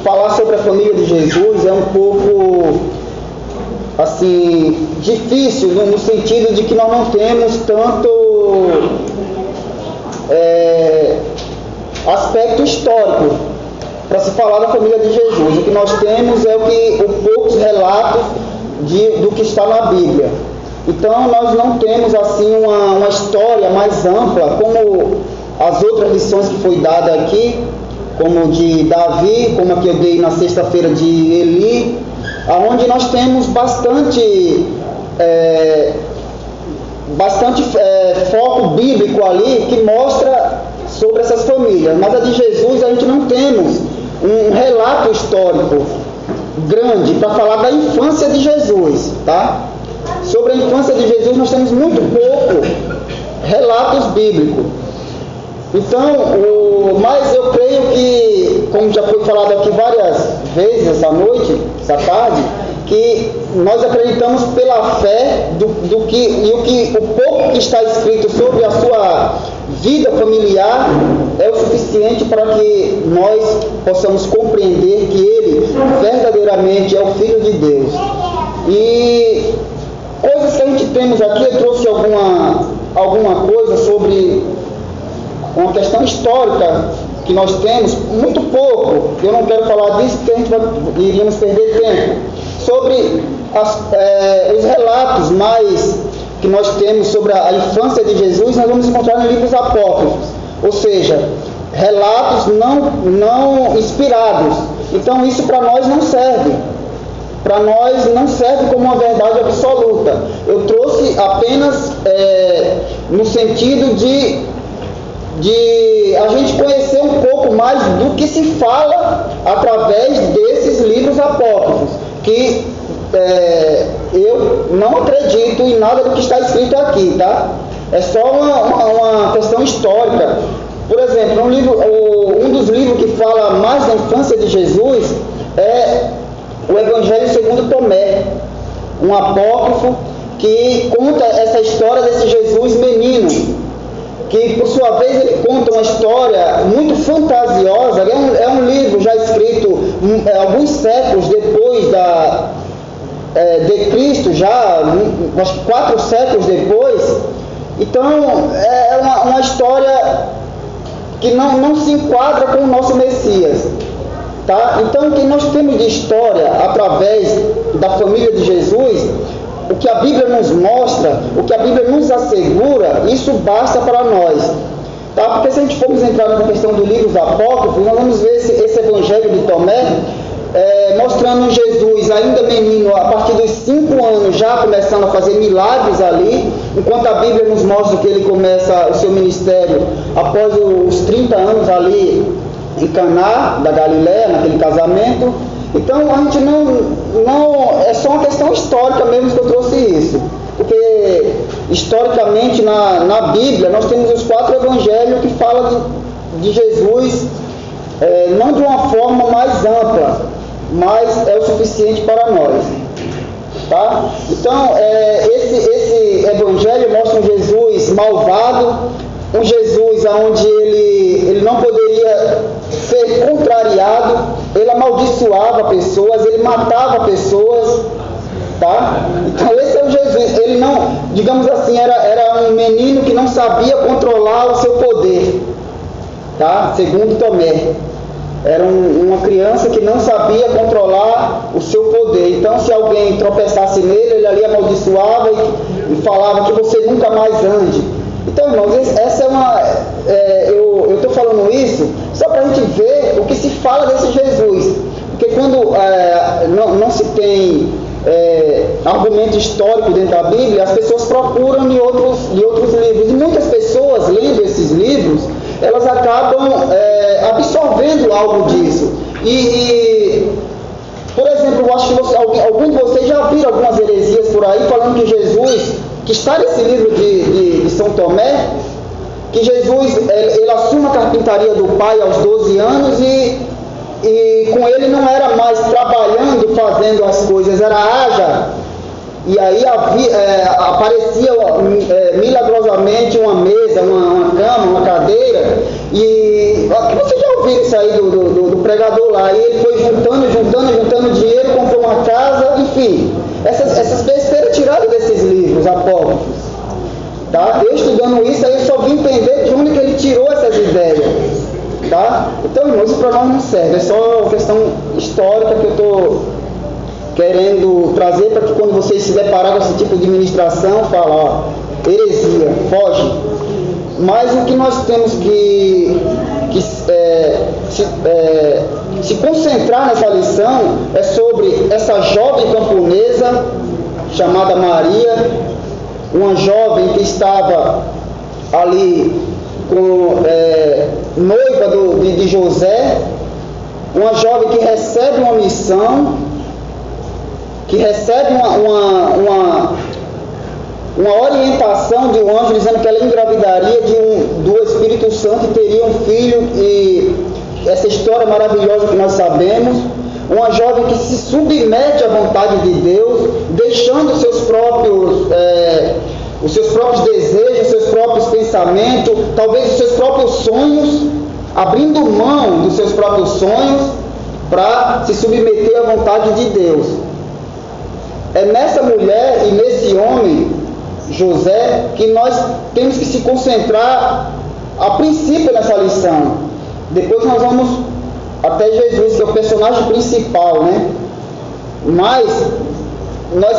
Falar sobre a família de Jesus é um pouco assim difícil no sentido de que nós não temos tanto aspecto histórico para se falar da família de Jesus. O que nós temos é poucos relatos do que está na Bíblia. Então nós não temos assim uma história mais ampla como as outras lições que foi dada aqui, como de Davi, como a que eu dei na sexta-feira de Eli, onde nós temos bastante foco bíblico ali que mostra sobre essas famílias. Mas a de Jesus a gente não temos um relato histórico grande para falar da infância de Jesus, tá? Sobre a infância de Jesus nós temos muito pouco relatos bíblicos. Então, mas eu creio que, como já foi falado aqui várias vezes essa noite, essa tarde, que nós acreditamos pela fé o pouco que está escrito sobre a sua vida familiar é o suficiente para que nós possamos compreender que ele verdadeiramente é o Filho de Deus. E coisas que a gente temos aqui, eu trouxe alguma coisa sobre uma questão histórica que nós temos, muito pouco, eu não quero falar disso porque iríamos perder tempo, sobre os relatos mais que nós temos sobre a infância de Jesus, nós vamos encontrar em livros apócrifos, ou seja, relatos não inspirados. Então isso para nós não serve. Para nós não serve como uma verdade absoluta. Eu trouxe apenas no sentido de a gente conhecer um pouco mais do que se fala através desses livros apócrifos, que eu não acredito em nada do que está escrito aqui, tá? É só uma questão histórica. Por exemplo, um dos livros que fala mais da infância de Jesus é o Evangelho segundo Tomé, um apócrifo que conta essa história desse Jesus menino, que por sua vez ele conta uma história muito fantasiosa. É um livro já escrito alguns séculos depois de Cristo, já acho que 4 séculos depois. Então é uma história que não se enquadra com o nosso Messias, tá? Então o que nós temos de história através da família de Jesus, o que a Bíblia nos mostra, o que a Bíblia nos assegura, isso basta para nós, tá? Porque se a gente formos entrar na questão do livro apócrifos, nós vamos ver esse Evangelho de Tomé mostrando Jesus ainda menino, a partir dos 5 anos já começando a fazer milagres ali, enquanto a Bíblia nos mostra que ele começa o seu ministério após os 30 anos ali em Caná da Galileia, naquele casamento. Então a gente não é só uma questão histórica mesmo que eu trouxe isso, porque historicamente na Bíblia nós temos os 4 evangelhos que falam de Jesus, não de uma forma mais ampla, mas é o suficiente para nós, tá? Então esse evangelho mostra um Jesus malvado, um Jesus onde ele não poderia ser contrariado, ele amaldiçoava pessoas, ele matava pessoas, tá? Então esse é o Jesus. Ele não, digamos assim, era um menino que não sabia controlar o seu poder, tá? Segundo Tomé, era uma criança que não sabia controlar o seu poder. Então se alguém tropeçasse nele, ele ali amaldiçoava e falava que você nunca mais ande. Então, irmãos, essa eu estou falando isso só para a gente ver o que se fala desse Jesus. Porque quando não se tem argumento histórico dentro da Bíblia, as pessoas procuram em outros livros. E muitas pessoas, lendo esses livros, elas acabam absorvendo algo disso. Por exemplo, eu acho que algum de vocês já viram algumas heresias por aí falando que Jesus, que está nesse livro de São Tomé, que Jesus ele assume a carpintaria do pai aos 12 anos e com ele não era mais trabalhando, fazendo as coisas, era haja. E aí aparecia milagrosamente uma mesa, uma cama, uma cadeira, E você já ouviu isso aí do pregador lá, e ele foi juntando dinheiro, comprou uma casa, enfim, essas besteiras tiradas desses livros apócrifos. Tá? Eu estudando isso, aí eu só vim entender de onde que ele tirou essas ideias. Tá? Então, irmãos, isso para nós não serve, é só questão histórica que eu estou querendo trazer para que quando vocês se depararem com esse tipo de ministração, falar, heresia, foge. Mas o que nós temos que se concentrar nessa lição é sobre essa jovem camponesa chamada Maria, uma jovem que estava ali noiva de José, uma jovem que recebe uma missão, que recebe uma orientação de um anjo dizendo que ela engravidaria do Espírito Santo e teria um filho, e essa história maravilhosa que nós sabemos. Uma jovem que se submete à vontade de Deus, deixando os seus próprios desejos, os seus próprios pensamentos, talvez os seus próprios sonhos, abrindo mão dos seus próprios sonhos para se submeter à vontade de Deus. É nessa mulher e nesse homem, José, que nós temos que se concentrar a princípio nessa lição. Depois nós vamos até Jesus, que é o personagem principal, né? Mas nós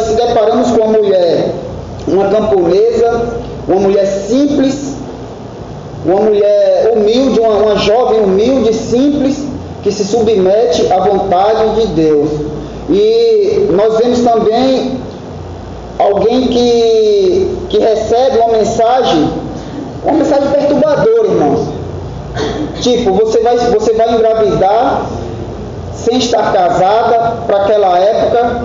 se deparamos com uma mulher, uma camponesa, uma mulher simples, uma mulher humilde, uma jovem humilde, simples, que se submete à vontade de Deus. E nós vemos também alguém que recebe uma mensagem perturbadora, irmãos. Tipo, você vai engravidar sem estar casada. Para aquela época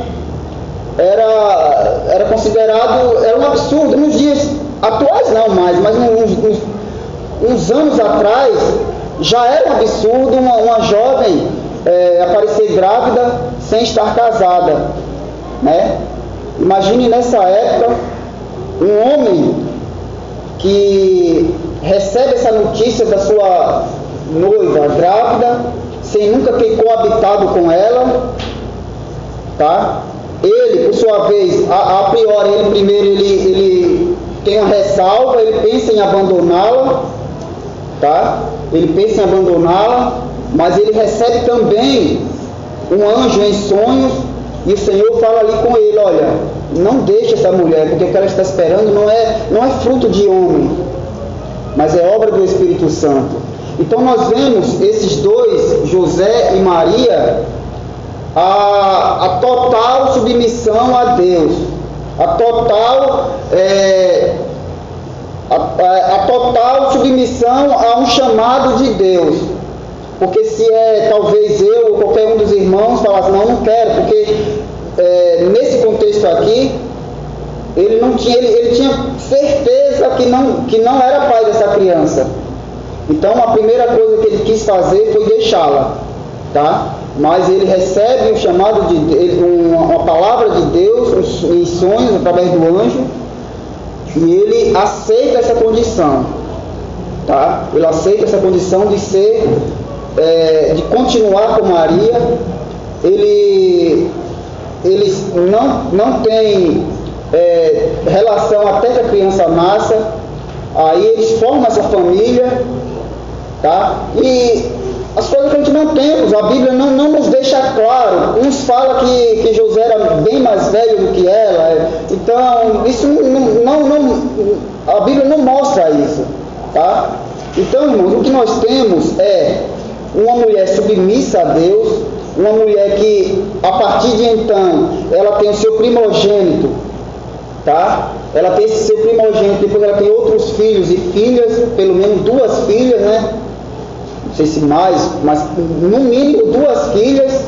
era considerado, era um absurdo. Nos dias atuais não mais, mas uns anos atrás já era um absurdo uma jovem aparecer grávida sem estar casada, né? Imagine nessa época um homem que recebe essa notícia da sua noiva grávida, sem nunca ter coabitado com ela, tá? Ele, por sua vez, a priori, ele tem uma ressalva, ele pensa em abandoná-la, tá? Ele pensa em abandoná-la, mas ele recebe também um anjo em sonhos, e o Senhor fala ali com ele, olha, não deixe essa mulher, porque o que ela está esperando não é fruto de homem, mas é obra do Espírito Santo. Então nós vemos esses dois, José e Maria, a total submissão a Deus, a total submissão a um chamado de Deus. Porque se talvez eu ou qualquer um dos irmãos falasse, não quero, porque nesse contexto aqui, ele tinha certeza que não era pai dessa criança. Então a primeira coisa que ele quis fazer foi deixá-la, tá? Mas ele recebe o chamado uma palavra de Deus em sonhos através do anjo, e ele aceita essa condição, tá? Ele aceita essa condição de ser de continuar com Maria. Eles não têm relação até que a criança nasça. Aí eles formam essa família, tá? E as coisas que a gente não temos, a Bíblia não nos deixa claro. Uns falam que José era bem mais velho do que ela, então isso a Bíblia não mostra isso, tá? Então, irmãos, o que nós temos é uma mulher submissa a Deus, uma mulher que, a partir de então, ela tem o seu primogênito, tá? Ela tem esse seu primogênito, depois ela tem outros filhos e filhas, pelo menos 2 filhas, né? Não sei se mais, mas no mínimo 2 filhas,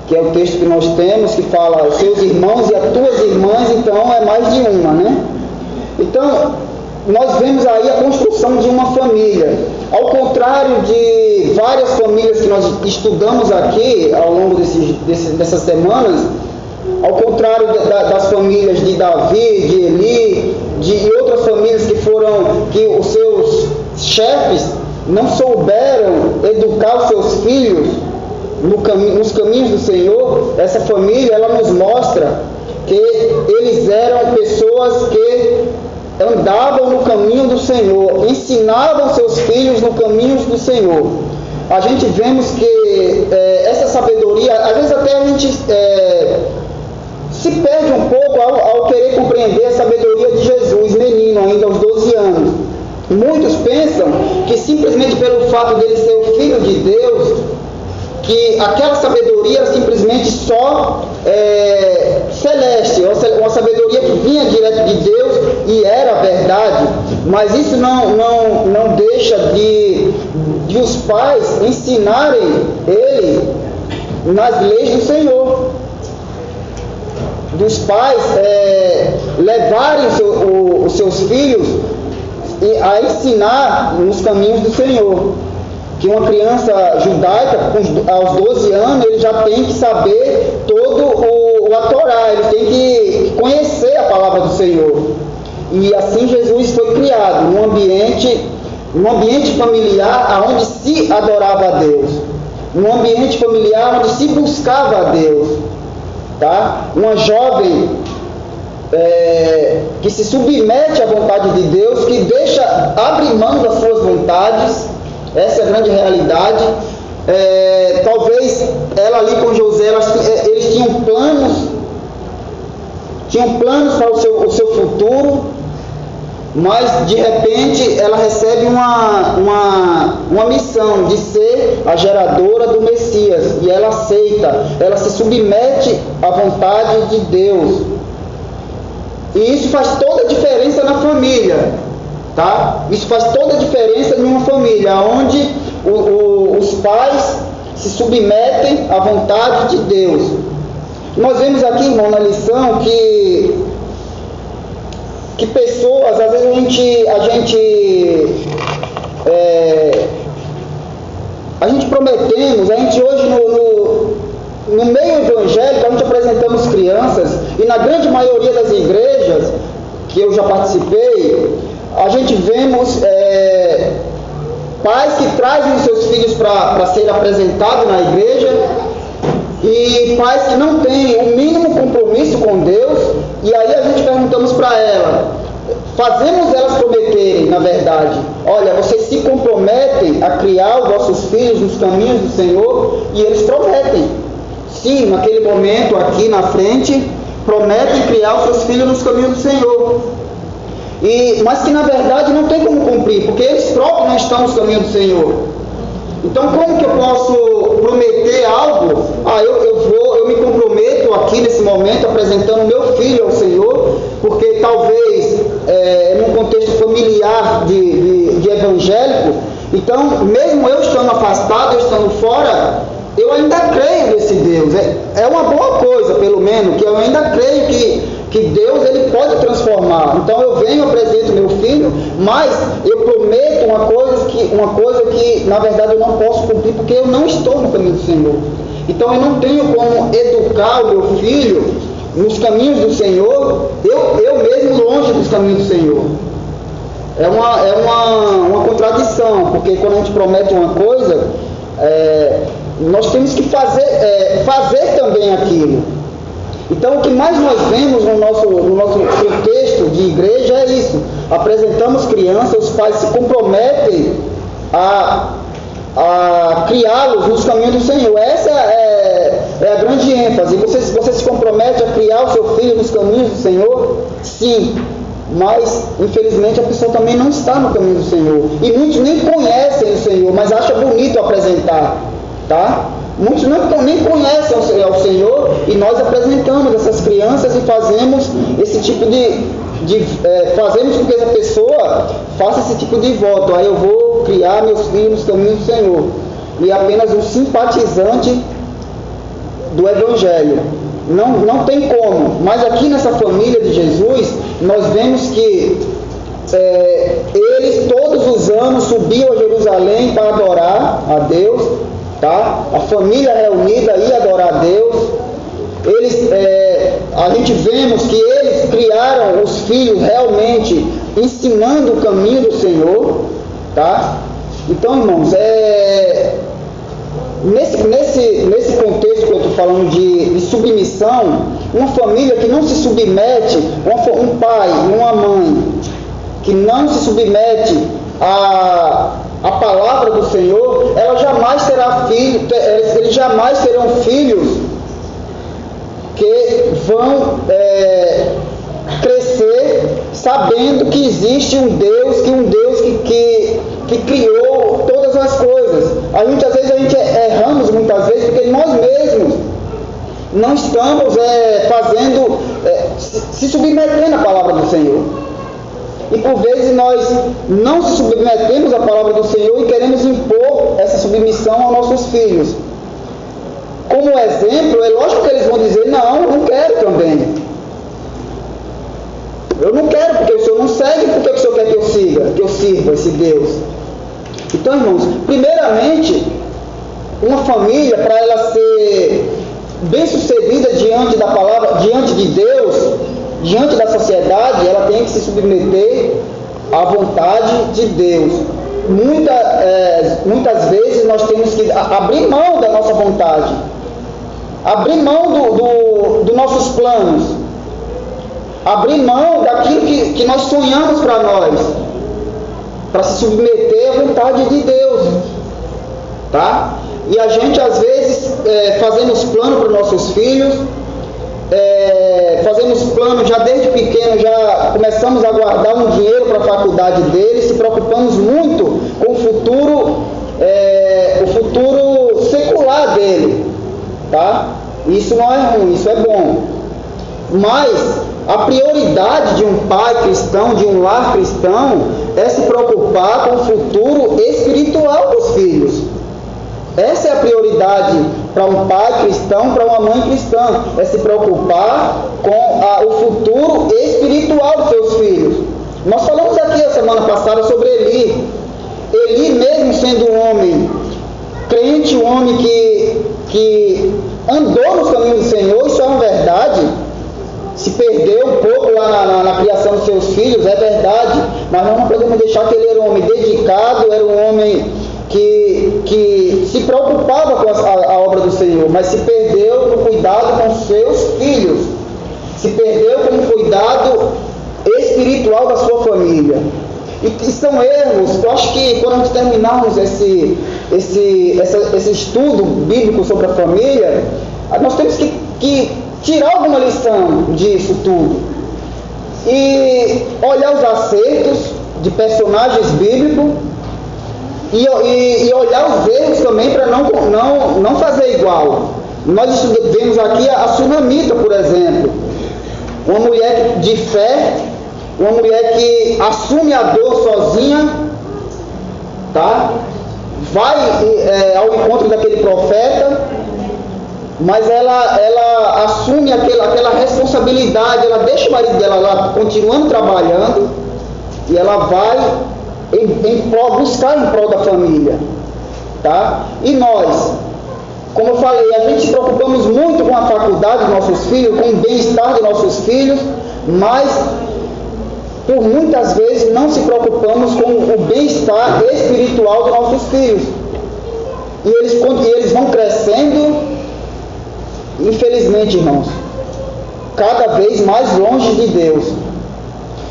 que é o texto que nós temos, que fala os seus irmãos e as tuas irmãs, então é mais de uma, né? Então, nós vemos aí a construção de uma família. Ao contrário de várias famílias que nós estudamos aqui ao longo dessas semanas, ao contrário das famílias de Davi, de Eli, de outras famílias que os seus chefes não souberam educar os seus filhos nos caminhos do Senhor, essa família, ela nos mostra que eles eram pessoas que andavam no caminho do Senhor, ensinavam seus filhos no caminho do Senhor. A gente vemos que essa sabedoria, às vezes até a gente se perde um pouco ao querer compreender a sabedoria de Jesus, menino ainda aos 12 anos. Muitos pensam que simplesmente pelo fato dele ser o Filho de Deus, que aquela sabedoria era simplesmente só celeste, uma sabedoria que vinha direto de Deus e era verdade, mas isso não deixa de os pais ensinarem ele nas leis do Senhor, dos pais levarem os seus filhos a ensinar nos caminhos do Senhor. Que uma criança judaica, aos 12 anos, ele já tem que saber todo a Torá, ele tem que conhecer a palavra do Senhor. E assim Jesus foi criado, num ambiente familiar onde se adorava a Deus, num ambiente familiar onde se buscava a Deus. Tá? Uma jovem que se submete à vontade de Deus, que abre mão das suas vontades. Essa é a grande realidade. Talvez ela ali com José, eles tinham planos para o seu futuro, mas de repente ela recebe uma missão de ser a geradora do Messias, e ela aceita, ela se submete à vontade de Deus, e isso faz toda a diferença na família. Tá? Isso faz toda a diferença em uma família onde os pais se submetem à vontade de Deus. Nós vemos aqui, irmão, na lição que pessoas, às vezes a gente prometemos, a gente hoje no meio evangélico, a gente apresentamos crianças, e na grande maioria das igrejas que eu já participei, a gente vemos pais que trazem os seus filhos para ser apresentados na igreja, e pais que não têm o mínimo compromisso com Deus, e aí a gente perguntamos para ela, fazemos elas prometerem, na verdade, olha, vocês se comprometem a criar os vossos filhos nos caminhos do Senhor, e eles prometem. Sim, naquele momento aqui na frente, prometem criar os seus filhos nos caminhos do Senhor. Mas que na verdade não tem como cumprir, porque eles próprios não estão nos caminhos do Senhor. Então como que eu posso prometer algo? Eu me comprometo aqui nesse momento apresentando meu filho ao Senhor, porque talvez num contexto familiar de evangélico, então mesmo eu estando afastado, eu estando fora, eu ainda creio nesse Deus. É uma boa coisa, pelo menos, que eu ainda creio que Deus ele pode transformar. Então eu venho, apresento meu filho, mas eu prometo uma coisa que na verdade eu não posso cumprir, porque eu não estou no caminho do Senhor. Então eu não tenho como educar o meu filho nos caminhos do Senhor, eu mesmo longe dos caminhos do Senhor. É uma contradição, porque quando a gente promete uma coisa, nós temos que fazer também aquilo. Então o que mais nós vemos no nosso contexto de igreja é isso. Apresentamos crianças, os pais se comprometem a criá-los nos caminhos do Senhor. Essa é a grande ênfase. Você se compromete a criar o seu filho nos caminhos do Senhor? Sim. Mas, infelizmente, a pessoa também não está no caminho do Senhor. E muitos nem conhecem o Senhor, mas acham bonito apresentar. Tá? Muitos nem conhecem ao Senhor, e nós apresentamos essas crianças e fazemos esse tipo fazemos com que essa pessoa faça esse tipo de voto. Aí eu vou criar meus filhos nos caminhos do Senhor. E é apenas um simpatizante do Evangelho. Não tem como. Mas aqui nessa família de Jesus, nós vemos que eles todos os anos subiam a Jerusalém para adorar a Deus. Tá? A família reunida ia adorar a Deus. A gente vemos que eles criaram os filhos realmente ensinando o caminho do Senhor. Tá? Então, irmãos, nesse contexto que eu estou falando de submissão, uma família que não se submete, um pai e uma mãe que não se submete à palavra do Senhor, ela jamais terá filho, eles jamais terão filhos que vão crescer sabendo que existe um Deus que criou todas as coisas. Às vezes erramos muitas vezes porque nós mesmos não estamos se submetendo à palavra do Senhor. E por vezes nós não se submetemos à palavra do Senhor e queremos impor essa submissão aos nossos filhos. Como exemplo, é lógico que eles vão dizer, não, eu não quero também. Eu não quero, porque o Senhor não segue, por que o Senhor quer que eu siga, que eu sirva esse Deus? Então, irmãos, primeiramente, uma família, para ela ser bem-sucedida diante da palavra, diante de Deus, diante da sociedade, ela tem que se submeter à vontade de Deus. Muitas vezes nós temos que abrir mão da nossa vontade, abrir mão dos nossos planos, abrir mão daquilo que nós sonhamos para nós, para se submeter à vontade de Deus, tá? E a gente às vezes fazemos plano para os nossos filhos, fazemos plano já desde pequeno, já começamos a guardar um dinheiro para a faculdade deles, se preocupamos muito com o futuro secular dele, tá? Isso não é ruim, isso é bom. Mas a prioridade de um pai cristão, de um lar cristão, é se preocupar com o futuro espiritual dos filhos. Essa é a prioridade para um pai cristão, para uma mãe cristã, é se preocupar com o futuro espiritual dos seus filhos. Nós falamos aqui a semana passada sobre Eli. Eli, mesmo sendo um homem crente, um homem que andou nos caminhos do Senhor, isso é uma verdade. Se perdeu um pouco lá na criação dos seus filhos, é verdade, mas nós não podemos deixar que ele era um homem dedicado, era um homem que se preocupava com a obra do Senhor, mas se perdeu no cuidado com seus filhos, se perdeu com o cuidado espiritual da sua família. E são erros. Eu acho que quando nós terminarmos esse estudo bíblico sobre a família, nós temos que tirar alguma lição disso tudo e olhar os acertos de personagens bíblicos e olhar os erros também para não fazer igual. Nós vemos aqui a Sunamita, por exemplo, uma mulher de fé, uma mulher que assume a dor sozinha, tá? Vai ao encontro daquele profeta, mas ela assume aquela responsabilidade, ela deixa o marido dela lá continuando trabalhando e ela vai buscar em prol da família, tá? E nós, como eu falei, a gente se preocupamos muito com a faculdade dos nossos filhos, com o bem-estar dos nossos filhos, mas por muitas vezes não se preocupamos com o bem-estar espiritual dos nossos filhos. E eles vão crescendo, infelizmente, irmãos, cada vez mais longe de Deus,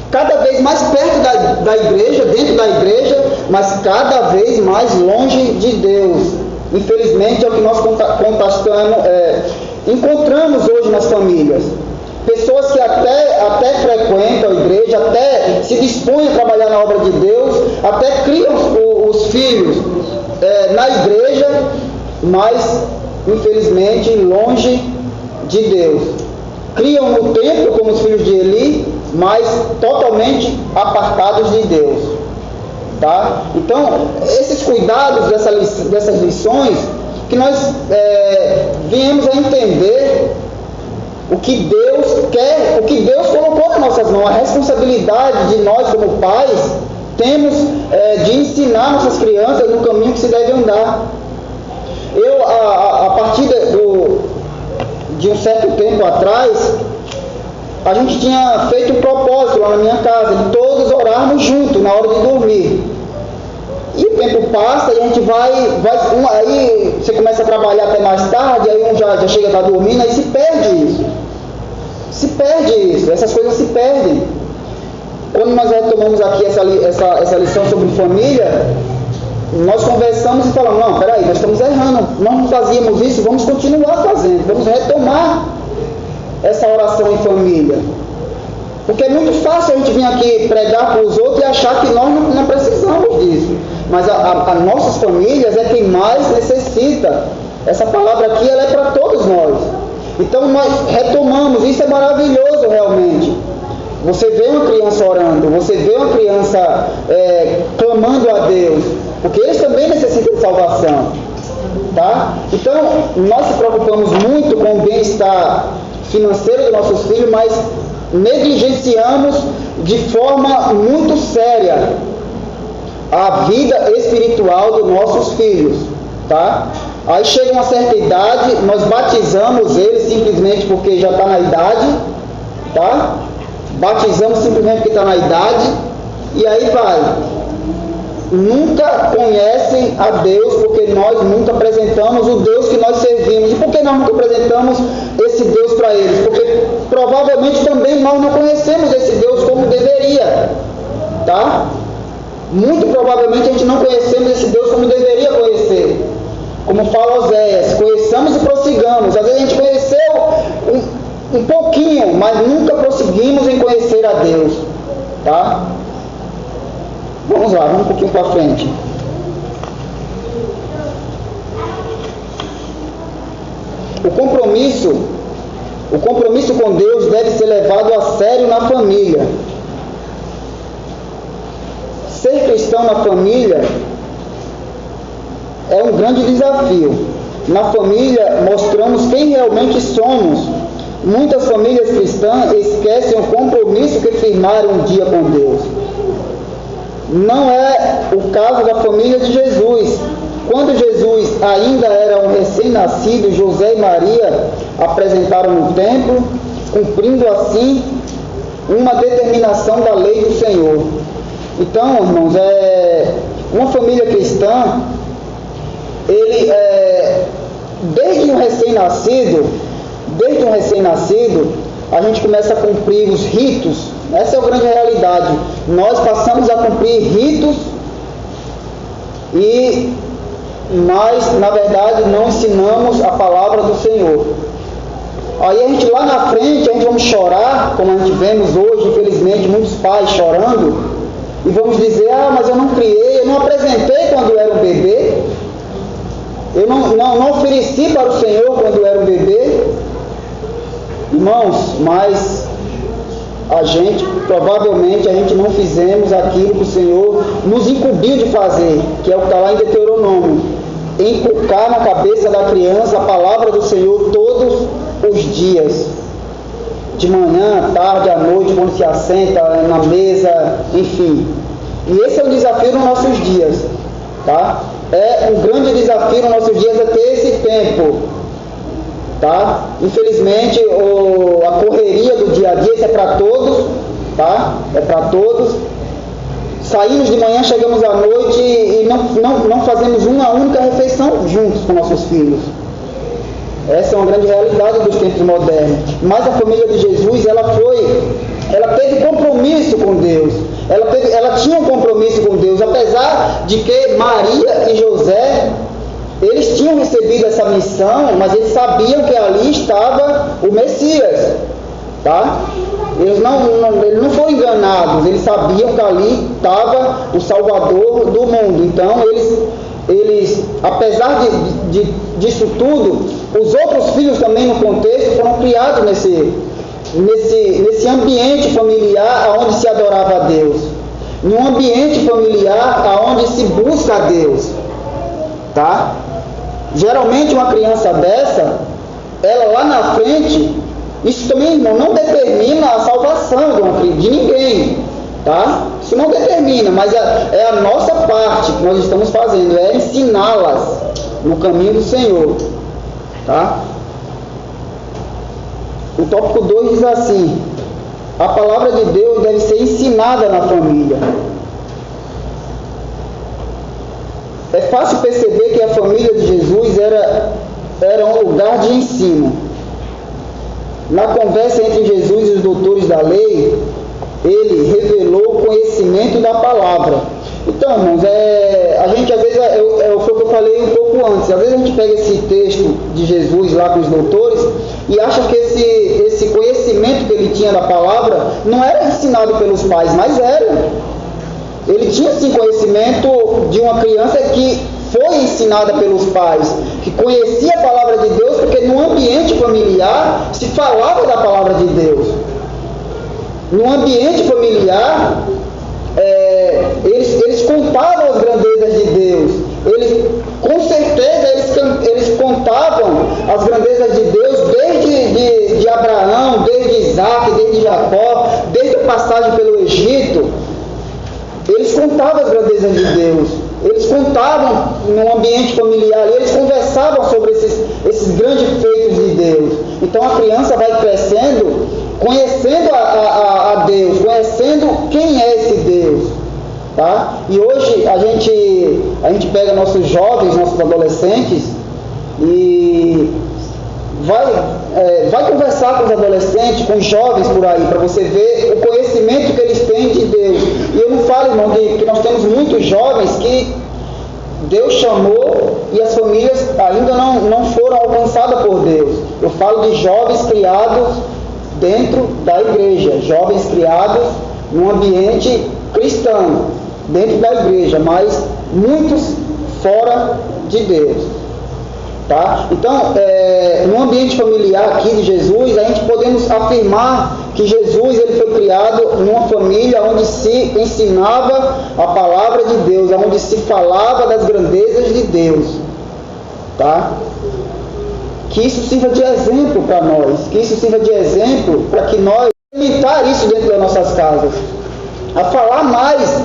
cada vez mais perto da igreja, dentro da igreja, mas cada vez mais longe de Deus. Infelizmente é o que nós encontramos hoje nas famílias. Pessoas que até frequentam a igreja, até se dispõem a trabalhar na obra de Deus, até criam os filhos na igreja, mas infelizmente longe de Deus. Criam no templo como os filhos de Eli, mas totalmente apartados de Deus, tá? Então, esses cuidados dessas lições, que nós viemos a entender o que Deus quer, o que Deus colocou nas nossas mãos, a responsabilidade de nós como pais temos de ensinar nossas crianças no caminho que se deve andar. Eu, a partir de um certo tempo atrás, a gente tinha feito um propósito lá na minha casa, de todos orarmos juntos na hora de dormir. tempo passa e a gente aí você começa a trabalhar até mais tarde, aí um já chega a estar dormindo, aí se perde isso. Essas coisas se perdem. Quando nós retomamos aqui essa lição sobre família, nós conversamos e falamos, não, peraí, nós estamos errando, nós não fazíamos isso, vamos continuar fazendo, vamos retomar essa oração em família. Porque é muito fácil a gente vir aqui pregar para os outros e achar que nós não precisamos disso. Mas as nossas famílias é quem mais necessita. Essa palavra aqui, ela é para todos nós. Então nós retomamos, isso é maravilhoso realmente. Você vê uma criança orando, você vê uma criança clamando a Deus, porque eles também necessitam de salvação. Tá? Então, nós se preocupamos muito com o bem-estar financeiro dos nossos filhos, mas negligenciamos de forma muito séria a vida espiritual dos nossos filhos. Tá? Aí chega uma certa idade, nós batizamos eles simplesmente porque já está na idade, tá? Batizamos simplesmente porque está na idade, e aí vai. Nunca conhecem a Deus, porque nós nunca apresentamos o Deus que nós servimos. E por que nós nunca apresentamos esse Deus para eles? Porque provavelmente também nós não conhecemos esse Deus como deveria, tá? Muito provavelmente a gente não conhecemos esse Deus como deveria conhecer. Como fala Oséias, conheçamos e prossigamos. Às vezes a gente conheceu um pouquinho, mas nunca prosseguimos em conhecer a Deus, tá? Vamos lá, vamos um pouquinho para frente. O compromisso com Deus deve ser levado a sério na família. Ser cristão na família é um grande desafio. Na família mostramos quem realmente somos. Muitas famílias cristãs esquecem o compromisso que firmaram um dia com Deus. Não é o caso da família de Jesus. Quando Jesus ainda era um recém-nascido, José e Maria apresentaram no templo, cumprindo assim uma determinação da lei do Senhor. Então, irmãos, uma família cristã, desde um recém-nascido, a gente começa a cumprir os ritos. Essa é a grande realidade. Nós passamos a cumprir ritos e nós, na verdade, não ensinamos a palavra do Senhor. Aí a gente lá na frente, a gente vamos chorar, como a gente vemos hoje, infelizmente, muitos pais chorando, e vamos dizer, mas eu não criei, eu não apresentei quando eu era um bebê, eu não ofereci para o Senhor quando eu era um bebê. Irmãos, mas provavelmente a gente não fizemos aquilo que o Senhor nos incumbiu de fazer, que é o que está lá em Deuteronômio, inculcar na cabeça da criança a palavra do Senhor todos os dias, de manhã, tarde, à noite, quando se assenta na mesa, enfim. E esse é o desafio nos nossos dias, tá? É um grande desafio nos nossos dias ter esse tempo, tá? Infelizmente a correria do dia a dia, isso é para todos, tá? É para todos. Saímos de manhã, chegamos à noite e não fazemos uma única refeição juntos com nossos filhos. Essa é uma grande realidade dos tempos modernos. Mas a família de Jesus, ela teve compromisso com Deus. Ela tinha um compromisso com Deus, apesar de que Maria e José, eles tinham recebido essa missão, mas eles sabiam que ali estava o Messias, tá? Eles não foram enganados, eles sabiam que ali estava o Salvador do mundo. Então eles apesar disso tudo, os outros filhos também no contexto foram criados nesse ambiente familiar onde se adorava a Deus, num ambiente familiar onde se busca a Deus, tá? Geralmente uma criança dessa, ela lá na frente, isso também, irmão, não determina a salvação de ninguém, tá? Isso não determina, mas é a nossa parte que nós estamos fazendo, é ensiná-las no caminho do Senhor, tá? O tópico 2 diz assim: a palavra de Deus deve ser ensinada na família. é fácil perceber que a família de Jesus era um lugar de ensino. Na conversa entre Jesus e os doutores da lei, ele revelou o conhecimento da palavra. Então, irmãos, a gente às vezes, foi o que eu falei um pouco antes, às vezes a gente pega esse texto de Jesus lá com os doutores e acha que esse conhecimento que ele tinha da palavra não era ensinado pelos pais, mas era. Ele tinha sim conhecimento de uma criança que foi ensinada pelos pais, que conhecia a palavra de Deus, porque no ambiente familiar se falava da palavra de Deus. No ambiente familiar, eles contavam as grandezas de Deus. Com certeza, eles contavam as grandezas de Deus desde de Abraão, desde Isaac, desde Jacó, desde a passagem pelo Egito. Eles contavam as grandezas de Deus. Eles contavam no ambiente familiar, eles conversavam sobre esses grandes feitos de Deus. Então a criança vai crescendo, conhecendo a Deus, conhecendo quem é esse Deus. Tá? E hoje a gente pega nossos jovens, nossos adolescentes e vai conversar com os adolescentes, com os jovens por aí, para você ver o conhecimento que eles têm de Deus. E eu não falo, irmão, que nós temos muitos jovens que Deus chamou e as famílias ainda não foram alcançadas por Deus. Eu falo de jovens criados dentro da igreja, jovens criados num ambiente cristão, dentro da igreja, mas muitos fora de Deus. Tá? Então, no ambiente familiar aqui de Jesus, a gente podemos afirmar que Jesus ele foi criado numa família onde se ensinava a palavra de Deus, onde se falava das grandezas de Deus. Tá? Que isso sirva de exemplo para nós, que isso sirva de exemplo para que nós alimentar isso dentro das nossas casas, a falar mais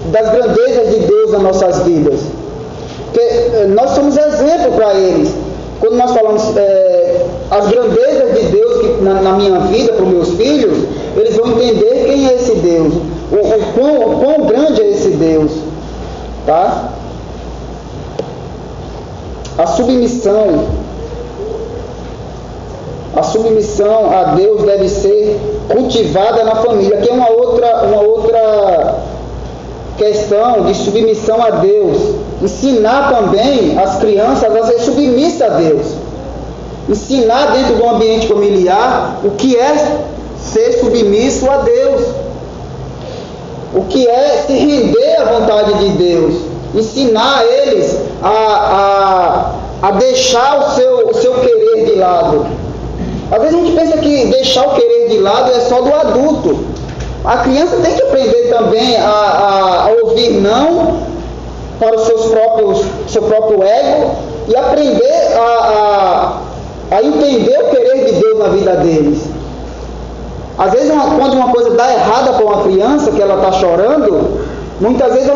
das grandezas de Deus nas nossas vidas. Porque nós somos exemplo para eles. Quando nós falamos as grandezas de Deus que, na minha vida, para os meus filhos, eles vão entender quem é esse Deus, o quão grande é esse Deus. Tá? A submissão a Deus deve ser cultivada na família, que é uma outra questão de submissão a Deus. Ensinar também as crianças a ser submissas a Deus. Ensinar dentro do ambiente familiar o que é ser submisso a Deus. O que é se render à vontade de Deus. Ensinar eles a deixar o seu querer de lado. Às vezes a gente pensa que deixar o querer de lado é só do adulto. A criança tem que aprender também a ouvir não para o seu próprio ego e aprender a entender o querer de Deus na vida deles. Às vezes, quando uma coisa dá errada para uma criança, que ela está chorando, muitas vezes a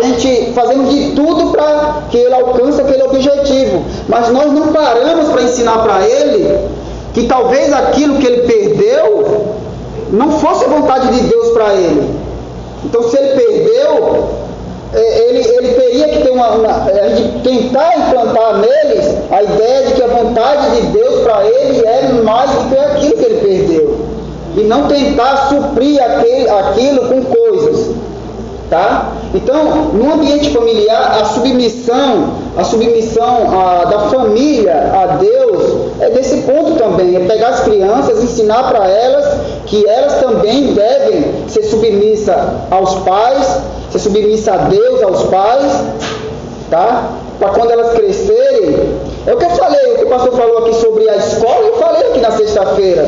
gente fazemos de tudo para que ele alcance aquele objetivo, mas nós não paramos para ensinar para ele que talvez aquilo que ele perdeu não fosse a vontade de Deus para ele. Então, se ele perdeu, ele teria que ter a gente tentar implantar neles a ideia de que a vontade de Deus para ele é mais do que aquilo que ele perdeu, e não tentar suprir aquilo com coisas. Tá? Então, no ambiente familiar, a submissão da família a Deus é desse ponto também, é pegar as crianças, ensinar para elas que elas também devem ser submissas aos pais, ser submissas a Deus, aos pais, tá? Para quando elas crescerem, é o que eu falei, o que o pastor falou aqui sobre a escola, eu falei aqui na sexta-feira,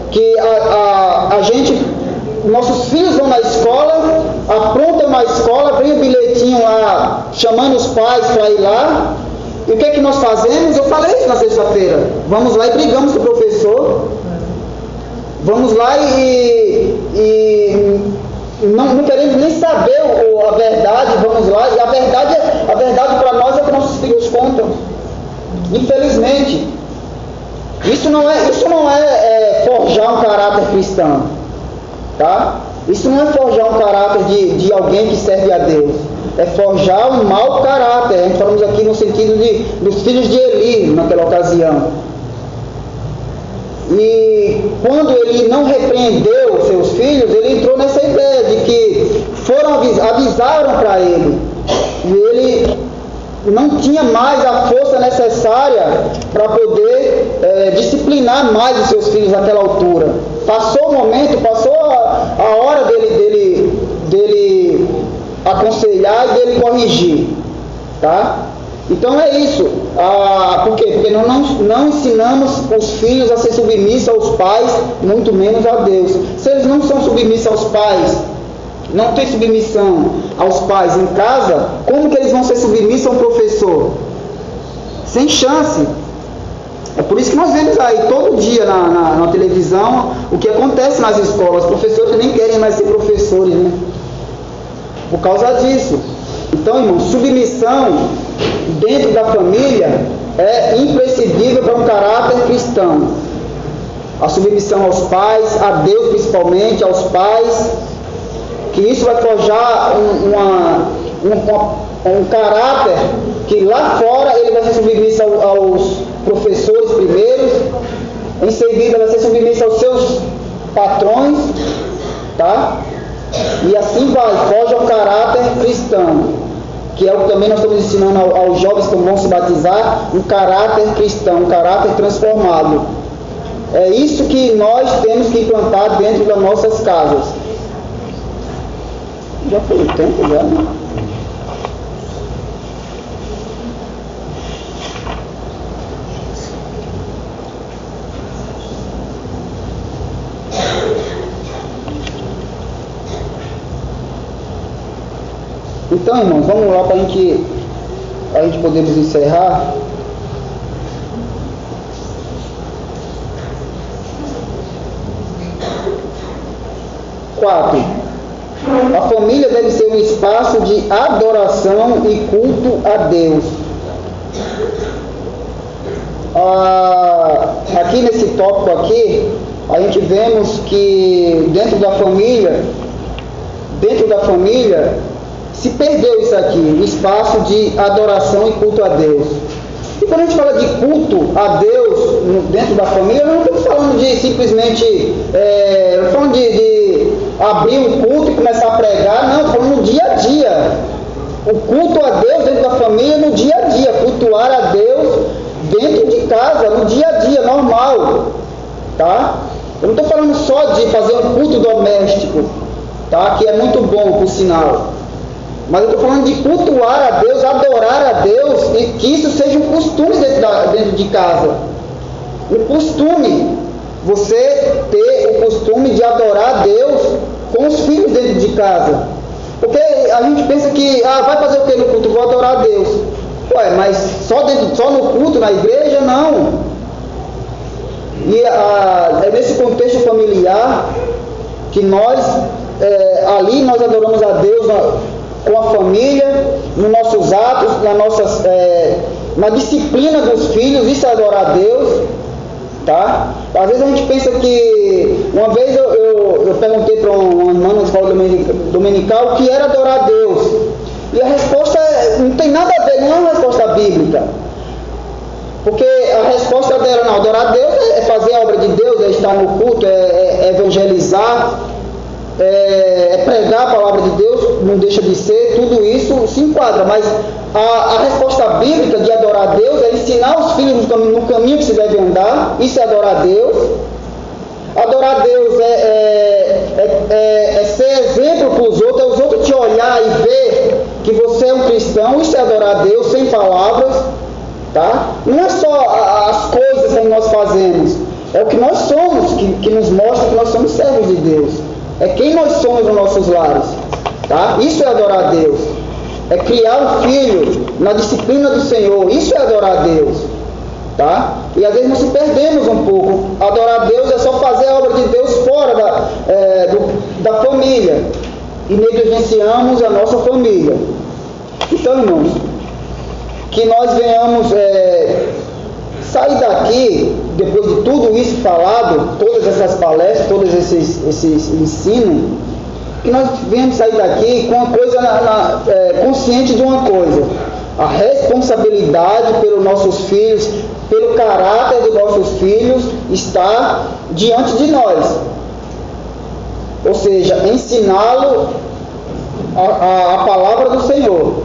que nossos filhos vão na escola, aprontam uma escola, vem o bilhetinho lá, chamando os pais para ir lá, e o que é que nós fazemos? Eu falei isso na sexta-feira, vamos lá e brigamos com o professor, vamos lá e não queremos nem saber a verdade, vamos lá, e a verdade para nós é que nossos filhos contam, infelizmente. Isso não é forjar um caráter cristão. Tá? Isso não é forjar um caráter de alguém que serve a Deus. é forjar um mau caráter. A gente falamos aqui no sentido dos filhos de Eli, naquela ocasião. E quando ele não repreendeu seus filhos, ele entrou nessa ideia de que avisaram para ele. E ele não tinha mais a força necessária para poder disciplinar mais os seus filhos naquela altura. Passou o momento, passou a hora dele aconselhar e dele corrigir. Tá? Então é isso. Por quê? Porque não ensinamos os filhos a ser submissos aos pais, muito menos a Deus. Se eles não são submissos aos pais, não tem submissão aos pais em casa, como que eles vão ser submissos a um professor? Sem chance. É por isso que nós vemos aí todo dia na televisão o que acontece nas escolas. Os professores nem querem mais ser professores, né? Por causa disso. Então, irmãos, submissão dentro da família é imprescindível para um caráter cristão. A submissão aos pais, a Deus principalmente, aos pais, que isso vai forjar um caráter que lá fora ele vai ser submisso aos professores primeiros, em seguida vai ser submisso aos seus patrões, tá? E assim forja o caráter cristão, que é o que também nós estamos ensinando aos jovens que vão se batizar, um caráter cristão, um caráter transformado. É isso que nós temos que implantar dentro das nossas casas. Já foi o tempo, já, né? Então, irmãos, vamos lá para a gente podermos encerrar. Quatro. A família deve ser um espaço de adoração e culto a Deus. Aqui nesse tópico aqui, a gente vemos que dentro da família, se perdeu isso aqui, o espaço de adoração e culto a Deus. E quando a gente fala de culto a Deus dentro da família, não estamos falando de simplesmente falando de abrir um culto e começar a pregar, não, estamos falando no dia a dia. O culto a Deus dentro da família no dia a dia, cultuar a Deus dentro de casa, no dia a dia, normal. Tá? Eu não estou falando só de fazer um culto doméstico, tá? Que é muito bom, por sinal. Mas eu estou falando de cultuar a Deus, adorar a Deus, e que isso seja um costume dentro de casa. Um costume. Você ter o costume de adorar a Deus com os filhos dentro de casa. Porque a gente pensa que, vai fazer o que no culto? Vou adorar a Deus. Ué, mas só no culto, na igreja? Não. E é nesse contexto familiar que ali nós adoramos a Deus com a família, nos nossos atos, na disciplina dos filhos. Isso é adorar a Deus, tá? Às vezes a gente pensa que, uma vez eu perguntei para uma irmã na escola dominical o que era adorar a Deus, e a resposta não tem nada a ver, não é uma resposta bíblica, porque a resposta dela, não, adorar a Deus é fazer a obra de Deus, é estar no culto, é evangelizar, é pregar a palavra de Deus, não deixa de ser, tudo isso se enquadra, mas a resposta bíblica de adorar a Deus é ensinar os filhos no caminho que se deve andar. Isso é adorar a Deus. Adorar a Deus é ser exemplo para os outros te olhar e ver que você é um cristão. Isso é adorar a Deus, sem palavras, tá? Não é só as coisas que nós fazemos, é o que nós somos, que nos mostra que nós somos servos de Deus. É quem nós somos nos nossos lares, tá? Isso é adorar a Deus. É criar um filho na disciplina do Senhor. Isso é adorar a Deus, tá? E às vezes nós se perdemos um pouco. Adorar a Deus é só fazer a obra de Deus fora da família, e negligenciamos a nossa família. Então, irmãos, que nós venhamos sair daqui, depois de tudo isso falado, todas essas palestras, todos esses ensinos, que nós venhamos sair daqui com uma coisa consciente de uma coisa: a responsabilidade pelos nossos filhos, pelo caráter dos nossos filhos, está diante de nós. Ou seja, ensiná-lo a palavra do Senhor,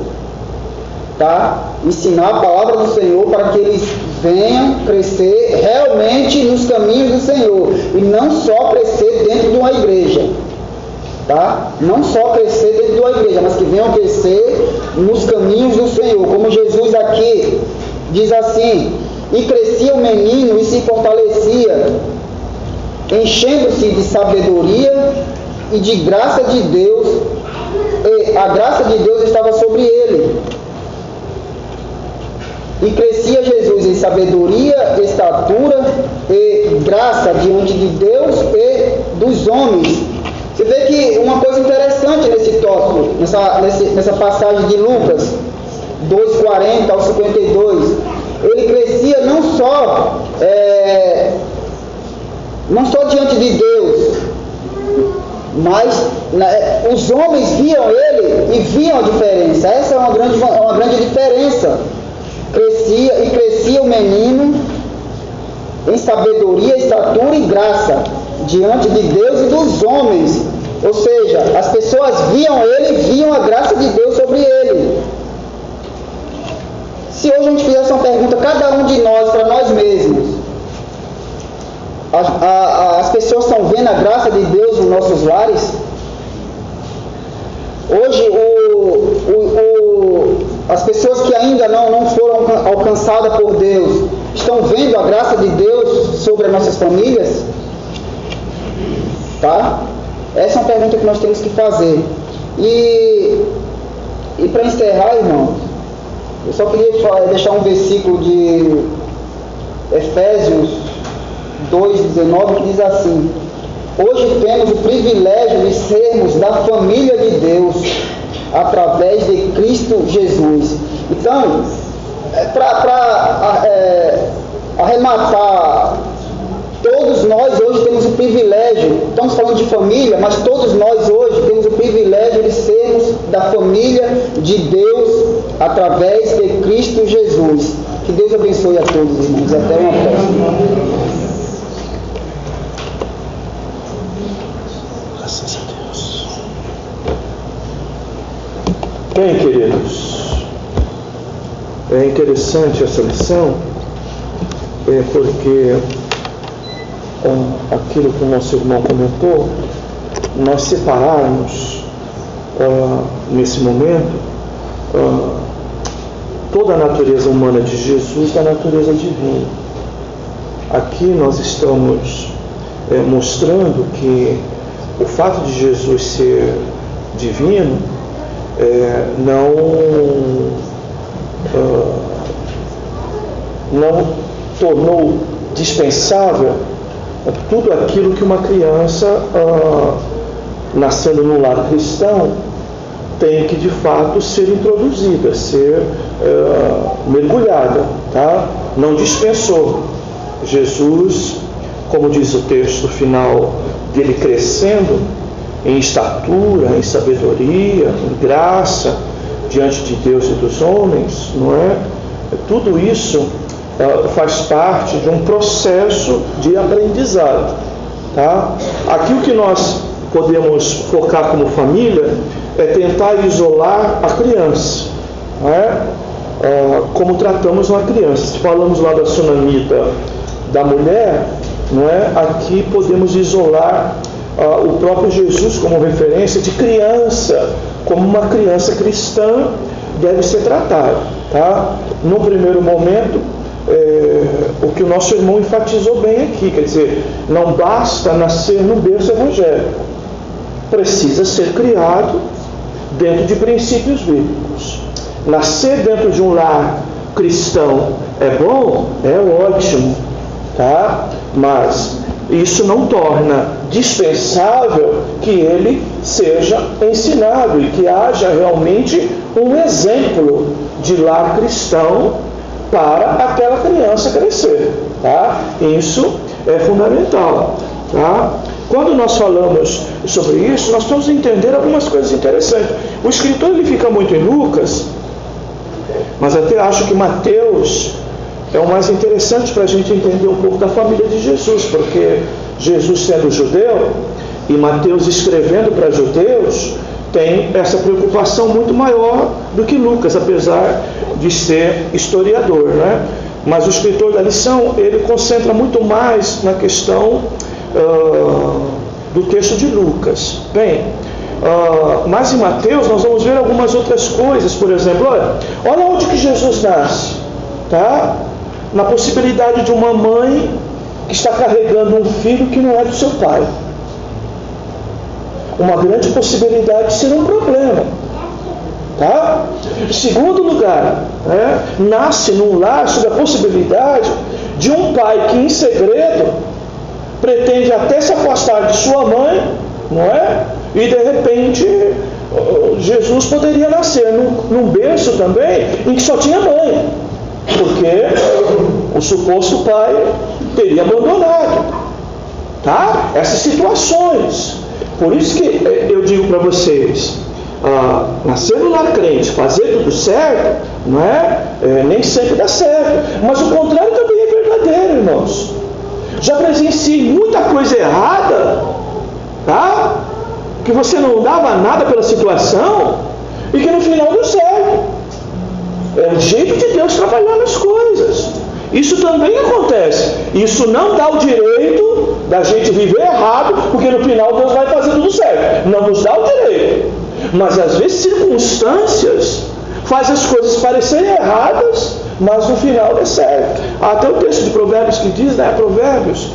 tá? Ensinar a palavra do Senhor para que eles venham crescer realmente nos caminhos do Senhor, e não só crescer dentro de uma igreja, tá? Não só crescer dentro de uma igreja, mas que venham crescer nos caminhos do Senhor, como Jesus aqui diz assim: e crescia o menino e se fortalecia, enchendo-se de sabedoria e de graça de Deus, e a graça de Deus estava sobre ele. E crescia Jesus em sabedoria, estatura e graça diante de Deus e dos homens. Você vê que uma coisa interessante nesse tópico, nessa passagem de Lucas 2:40 ao 52, ele crescia não só diante de Deus, mas os homens viam ele e viam a diferença. Essa é uma grande diferença. Crescia o menino em sabedoria, estatura e graça diante de Deus e dos homens. Ou seja, as pessoas viam ele e viam a graça de Deus sobre ele. Se hoje a gente fizesse uma pergunta, cada um de nós, para nós mesmos, as pessoas estão vendo a graça de Deus nos nossos lares? Hoje, as pessoas que ainda não foram alcançadas por Deus, estão vendo a graça de Deus sobre as nossas famílias? Tá? Essa é uma pergunta que nós temos que fazer. E para encerrar, irmão, eu só queria deixar um versículo de Efésios 2:19, que diz assim: hoje temos o privilégio de sermos da família de Deus através de Cristo Jesus. Então, para arrematar, todos nós hoje temos o privilégio, estamos falando de família, mas todos nós hoje temos o privilégio de sermos da família de Deus através de Cristo Jesus. Que Deus abençoe a todos, irmãos. Até uma próxima. Graças a Deus. Bem, queridos, é interessante essa lição, porque aquilo que o nosso irmão comentou, nós separarmos nesse momento toda a natureza humana de Jesus da natureza divina. Aqui nós estamos mostrando que o fato de Jesus ser divino não tornou dispensável tudo aquilo que uma criança nascendo no lar cristão tem que de fato ser introduzida, ser mergulhada, tá? Não dispensou. Jesus, como diz o texto final, dele crescendo em estatura, em sabedoria, em graça diante de Deus e dos homens, não é? Tudo isso faz parte de um processo de aprendizado, tá? Aqui o que nós podemos focar como família é tentar isolar a criança, não é? Como tratamos uma criança. Se falamos lá da sunamita da mulher, não é? Aqui podemos isolar o próprio Jesus como referência de criança, como uma criança cristã deve ser tratada, tá? No primeiro momento, o que o nosso irmão enfatizou bem aqui, quer dizer, não basta nascer no berço evangélico, precisa ser criado dentro de princípios bíblicos. Nascer dentro de um lar cristão é bom? É ótimo, tá? Mas isso não torna dispensável que ele seja ensinado e que haja realmente um exemplo de lar cristão para aquela criança crescer, tá? Isso é fundamental, tá? quando nós falamos sobre isso, nós vamos entender algumas coisas interessantes. O escritor ele fica muito em Lucas, mas até acho que Mateus é o mais interessante para a gente entender um pouco da família de Jesus, porque Jesus sendo judeu e Mateus escrevendo para judeus, tem essa preocupação muito maior do que Lucas, apesar de ser historiador, né? Mas o escritor da lição, ele concentra muito mais na questão do texto de Lucas. Bem, mas em Mateus nós vamos ver algumas outras coisas. Por exemplo, olha onde que Jesus nasce, tá? Na possibilidade de uma mãe que está carregando um filho que não é do seu pai. Uma grande possibilidade de ser um problema, tá? Em segundo lugar, né, nasce num lar sob a possibilidade de um pai que em segredo pretende até se afastar de sua mãe, não é? E de repente Jesus poderia nascer num berço também em que só tinha mãe, porque o suposto pai teria abandonado, tá? Essas situações. Por isso que eu digo para vocês, nascer no lar crente, fazer tudo certo, não é? Nem sempre dá certo. Mas o contrário também é verdadeiro, irmãos. Já presenciei muita coisa errada, tá? Que você não dava nada pela situação e que no final deu certo. É o jeito de Deus trabalhar nas coisas. Isso também acontece. Isso não dá o direito da gente viver errado, porque no final Deus vai fazer tudo certo. Não nos dá o direito. Mas às vezes circunstâncias fazem as coisas parecerem erradas, mas no final é certo. Há até o texto de Provérbios que diz, né? Provérbios,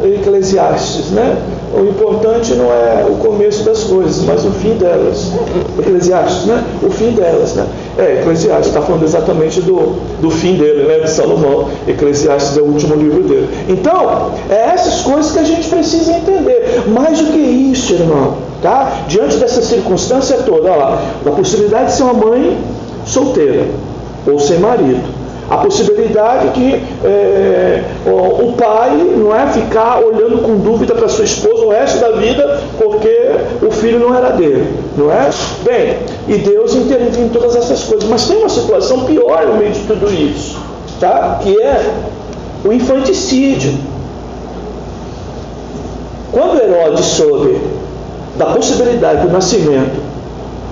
Eclesiastes, né? O importante não é o começo das coisas, mas o fim delas. Eclesiastes, né? O fim delas, né? Eclesiastes está falando exatamente do fim dele, né? De Salomão. Eclesiastes é o último livro dele. Então, essas coisas que a gente precisa entender. Mais do que isso, irmão, tá? Diante dessa circunstância toda, olha lá, a possibilidade de ser uma mãe solteira ou sem marido. A possibilidade que o pai não é ficar olhando com dúvida para sua esposa o resto da vida porque o filho não era dele, não é? Bem, e Deus intervém em todas essas coisas. Mas tem uma situação pior no meio de tudo isso, tá? Que é o infanticídio. Quando Herodes soube da possibilidade do nascimento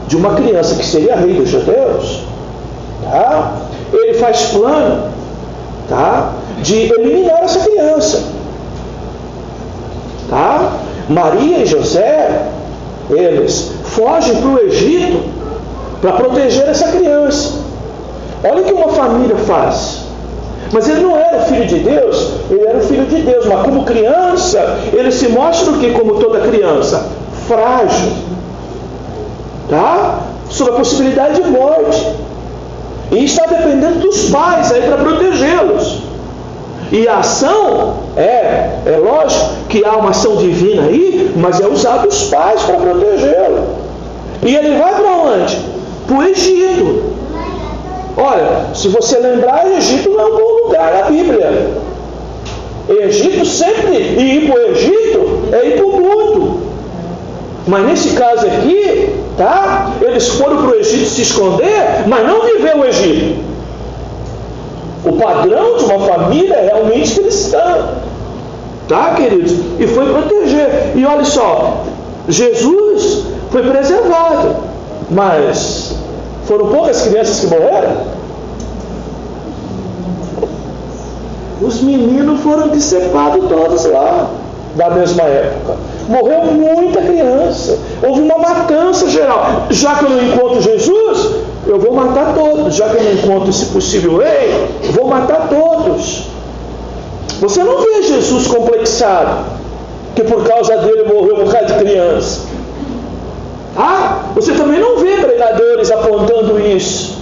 de uma criança que seria rei dos judeus, tá? Ele faz plano, tá? De eliminar essa criança, tá? Maria e José, eles fogem para o Egito para proteger essa criança. Olha o que uma família faz. Mas ele não era filho de Deus, ele era o filho de Deus, mas como criança, ele se mostra o que? Como toda criança? Frágil, tá? Sob a possibilidade de morte. E está dependendo dos pais aí para protegê-los. E a ação, é lógico que há uma ação divina aí, mas é usar os pais para protegê-lo. E ele vai para onde? Para o Egito. Olha, se você lembrar, Egito não é um bom lugar na Bíblia. Egito sempre, e ir para o Egito é ir para o mundo. Mas nesse caso aqui, tá? Eles foram para o Egito se esconder, mas não viver o Egito. O padrão de uma família é realmente cristã, tá, queridos? E foi proteger. E olha só, Jesus foi preservado, mas foram poucas crianças que morreram. Os meninos foram dissipados todos lá, da mesma época. Morreu muita criança. Houve uma matança geral. Já que eu não encontro Jesus, eu vou matar todos. Já que eu não encontro esse possível rei, eu vou matar todos. Você não vê Jesus complexado, que por causa dele morreu um bocado de criança. Você também não vê pregadores apontando isso,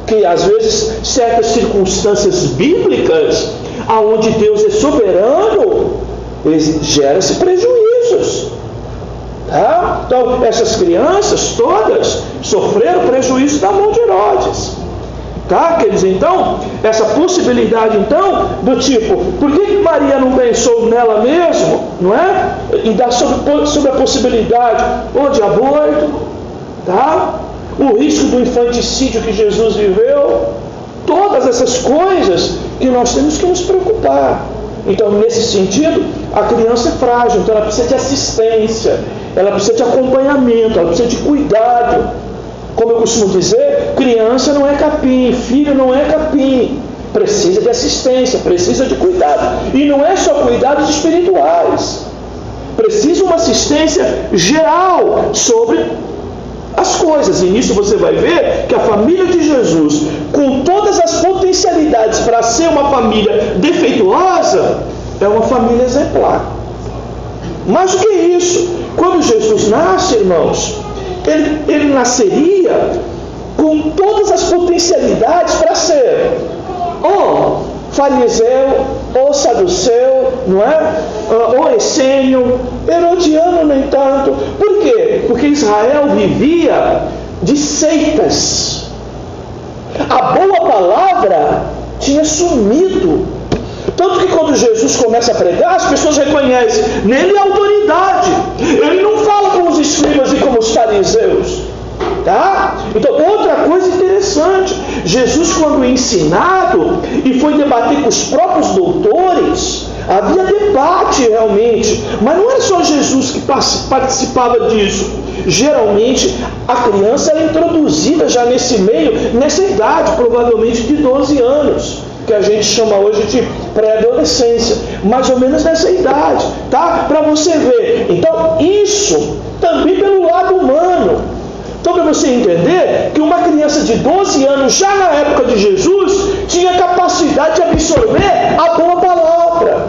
que às vezes certas circunstâncias bíblicas, aonde Deus é soberano, gera-se prejuízos, tá? Então essas crianças todas sofreram prejuízo da mão de Herodes, tá, queridos? Então essa possibilidade possibilidade, então, do tipo, por que Maria não pensou nela mesma, não é? E dá sobre a possibilidade de aborto, tá? O risco do infanticídio que Jesus viveu, todas essas coisas que nós temos que nos preocupar. Então, nesse sentido, a criança é frágil, então ela precisa de assistência, ela precisa de acompanhamento, ela precisa de cuidado. Como eu costumo dizer, criança não é capim, filho não é capim. Precisa de assistência, precisa de cuidado. E não é só cuidados espirituais. Precisa uma assistência geral sobre as coisas. E nisso você vai ver que a família de Jesus, com todas as potencialidades para ser uma família defeituosa, é uma família exemplar. Mais do que isso, quando Jesus nasce, irmãos, ele nasceria com todas as potencialidades para ser ou fariseu, ou saduceu, não é? Ou essênio, herodiano nem tanto. Por quê? Porque Israel vivia de seitas. A boa palavra tinha sumido. Tanto que quando Jesus começa a pregar, as pessoas reconhecem nele a autoridade. Ele não fala como os escribas e como os fariseus. Tá? Então, outra coisa interessante, Jesus, quando ensinado e foi debater com os próprios doutores, havia debate realmente, mas não era só Jesus que participava disso. Geralmente a criança era introduzida já nesse meio, nessa idade, provavelmente de 12 anos, que a gente chama hoje de pré-adolescência, mais ou menos nessa idade, tá? Para você ver. Então, isso também pelo lado humano. Então, para você entender que uma criança de 12 anos, já na época de Jesus, tinha capacidade de absorver a boa palavra.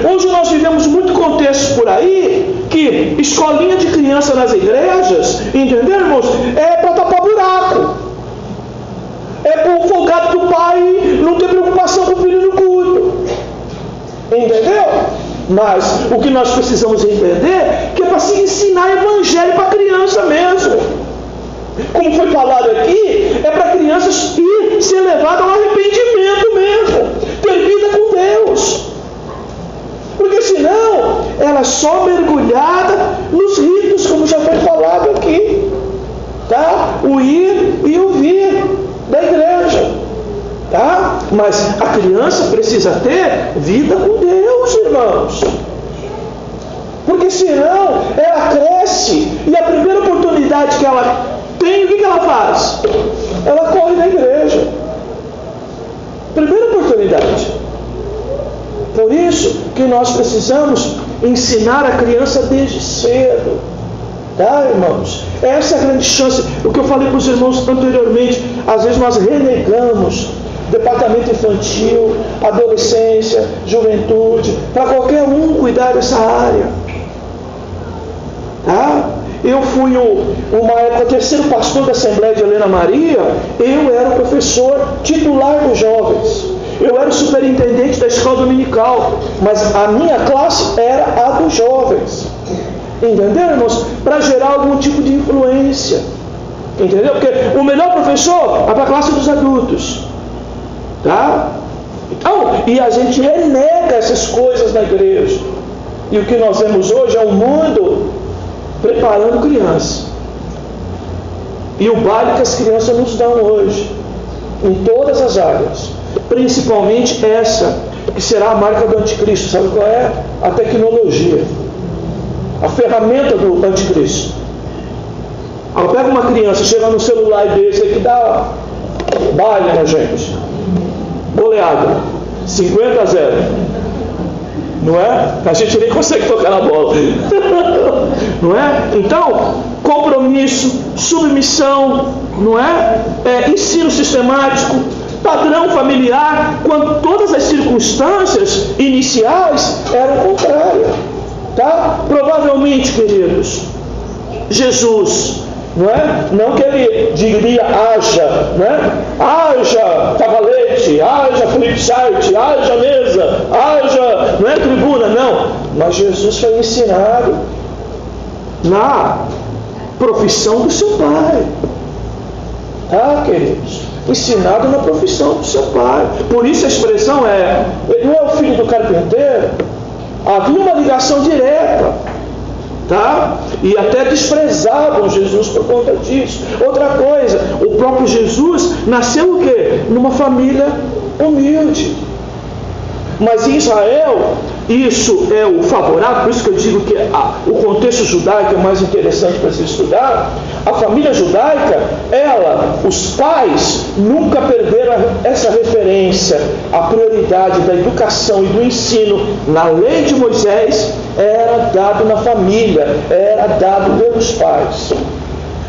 Hoje nós vivemos muito contextos por aí, que escolinha de criança nas igrejas, entendeu, irmãos? É para tapar buraco. É para o folgado do pai não ter preocupação com o filho no culto. Entendeu? Mas o que nós precisamos entender é que é para se ensinar evangelho para a criança mesmo. Como foi falado aqui, é para a criança ser levada ao arrependimento mesmo, ter vida com Deus. Porque senão ela é só mergulhada nos ritos, como já foi falado aqui. Tá? O ir e o vir da igreja. Tá? Mas a criança precisa ter vida com Deus, irmãos. Porque senão ela cresce e a primeira oportunidade que ela tem, o que ela faz? Ela corre na igreja. Primeira oportunidade. Por isso que nós precisamos ensinar a criança desde cedo. Tá, irmãos? Essa é a grande chance. O que eu falei para os irmãos anteriormente, às vezes nós renegamos departamento infantil, adolescência, juventude, para qualquer um cuidar dessa área. Tá? Eu fui uma época terceiro pastor da Assembleia de Helena Maria, eu era o professor titular dos jovens. Eu era o superintendente da escola dominical, mas a minha classe era a dos jovens. Entendeu, irmãos? Para gerar algum tipo de influência. Entendeu? Porque o melhor professor é para a classe dos adultos. Tá? Então, e a gente renega essas coisas na igreja. E o que nós vemos hoje é um mundo preparando criança. E o baile que as crianças nos dão hoje, em todas as áreas, principalmente essa, que será a marca do anticristo. Sabe qual é? A tecnologia. A ferramenta do anticristo. Pega uma criança, chega no celular desse aqui, dá baile na gente. Goleada, 50-0. Não é? A gente nem consegue tocar na bola. Não é? Então, compromisso, submissão, não é? Ensino sistemático, padrão familiar, quando todas as circunstâncias iniciais eram contrárias. Tá? Provavelmente, queridos, Jesus, não é? Não que ele diria haja, né? Haja cavalete, haja flipchart, haja mesa, haja, não é tribuna, não. Mas Jesus foi ensinado na profissão do seu Pai. Tá, queridos? ensinado na profissão do seu pai. Por isso a expressão ele não é o filho do carpinteiro. Havia uma ligação direta, tá? E até desprezavam Jesus por conta disso. Outra coisa, o próprio Jesus nasceu o quê? Numa família humilde. Mas em Israel, isso é o favorável, por isso que eu digo que o contexto judaico é mais interessante para se estudar. A família judaica, os pais nunca perderam essa referência. A prioridade da educação e do ensino na lei de Moisés era dado na família, era dado pelos pais.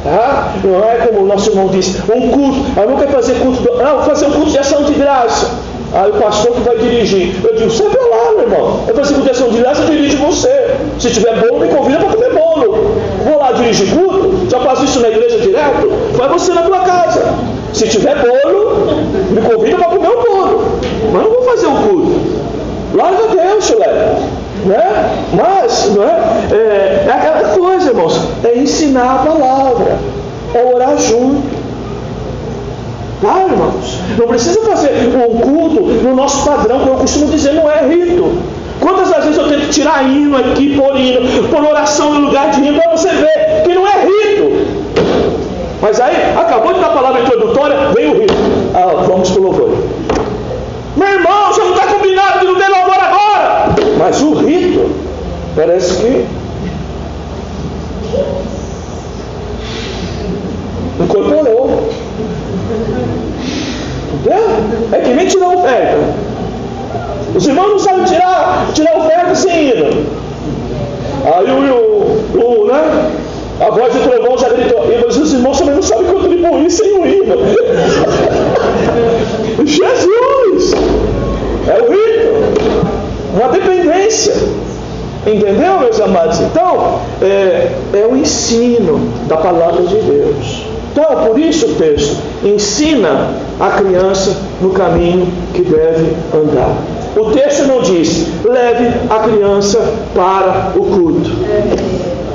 Tá? Não é como o nosso irmão disse, um culto, eu não quero fazer culto, vou fazer um culto de ação de graça. Aí o pastor que vai dirigir, eu digo, sai pra lá, meu irmão, eu faço culto de ação de graça, eu dirijo você. Se tiver bolo, me convida para comer bolo. Vou lá dirigir culto, já faço isso na igreja direto, faz você na tua casa. Se tiver bolo, me convida para comer o bolo, mas não vou fazer o culto. Larga Deus, chulé. Né? Mas não é aquela coisa, irmãos, é ensinar a palavra, é orar junto. Tá, irmãos? Não precisa fazer um culto no nosso padrão, que eu costumo dizer, não é rito. Quantas vezes eu tenho que tirar hino aqui, por oração no lugar de hino, para você ver que não é rito. Mas aí, acabou de dar a palavra introdutória, vem o rito. Vamos para o louvor. Meu irmão, já não está combinado de não ter louvor agora. Mas o rito, parece que incorporou. Entendeu? É que nem tirar oferta. Os irmãos não sabem tirar oferta sem hino. Aí né? A voz do trovão já gritou. Mas os irmãos também não sabem contribuir sem o hino. Jesus! É o rito. Uma dependência. Entendeu, meus amados? Então, é o ensino da palavra de Deus. Então, por isso o texto ensina a criança no caminho que deve andar. O texto não diz, leve a criança para o culto.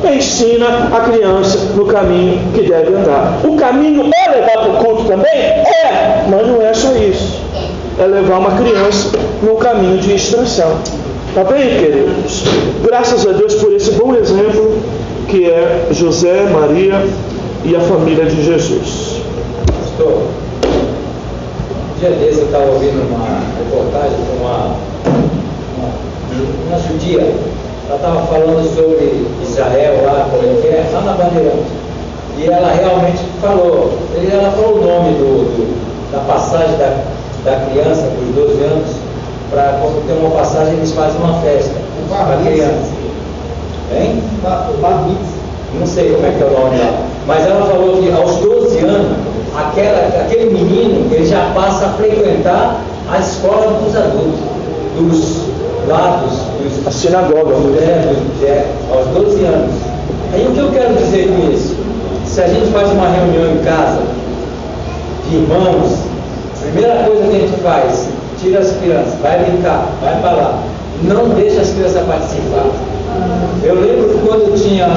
Ensina a criança no caminho que deve andar. O caminho é levar para o culto também? Mas não é só isso. É levar uma criança no caminho de instrução. Tá bem, queridos? Graças a Deus por esse bom exemplo que é José, Maria e a família de Jesus. Pastor, um dia desse eu estava ouvindo uma reportagem com uma judia. Ela estava falando sobre Israel lá, como é que é, lá na Bandeirante. E ela realmente falou, ela falou o nome da passagem da criança por 12 anos, para quando tem uma passagem eles fazem uma festa para a criança. Hein? Não sei como é que é o nome lá. Mas ela falou que aos 12 anos, aquele menino, ele já passa a frequentar a escola dos adultos, dos a sinagoga. Aos 12 anos. Aí o que eu quero dizer com isso? Se a gente faz uma reunião em casa de irmãos, a primeira coisa que a gente faz, tira as crianças, vai brincar, vai para lá, não deixa as crianças participar. Eu lembro que quando eu tinha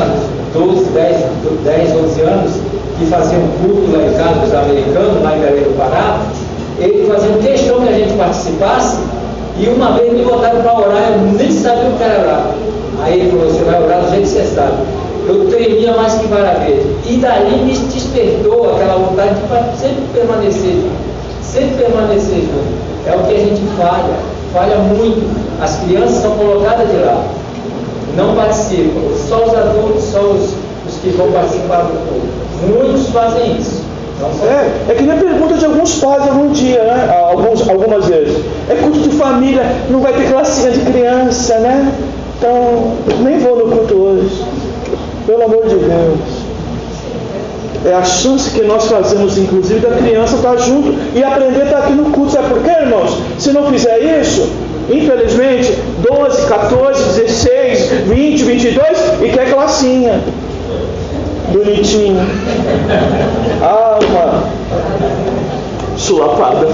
10, 12 anos, que fazia um culto lá em casa dos americanos, lá em Belém do Pará, eles faziam questão que a gente participasse, e uma vez me botaram para orar, eu nem sabia o que era orar. Aí ele falou, você vai orar do jeito que você sabe. Eu tremia mais que vara verde. E dali me despertou aquela vontade de sempre permanecer junto. É o que a gente falha muito. As crianças são colocadas de lado, não participam. Só os adultos, só os que vão participar do culto. Muitos fazem isso. É que nem a pergunta de alguns pais algum dia, né? Algumas vezes. É culto de família, não vai ter classinha de criança, né? Então, nem vou no culto hoje. Pelo amor de Deus. É a chance que nós fazemos, inclusive, da criança estar junto e aprender a estar aqui no culto. Sabe por quê, irmãos? Se não fizer isso, infelizmente, 12, 14, 16, 20, 22 e quer classinha. Bonitinho. Uma sulapada.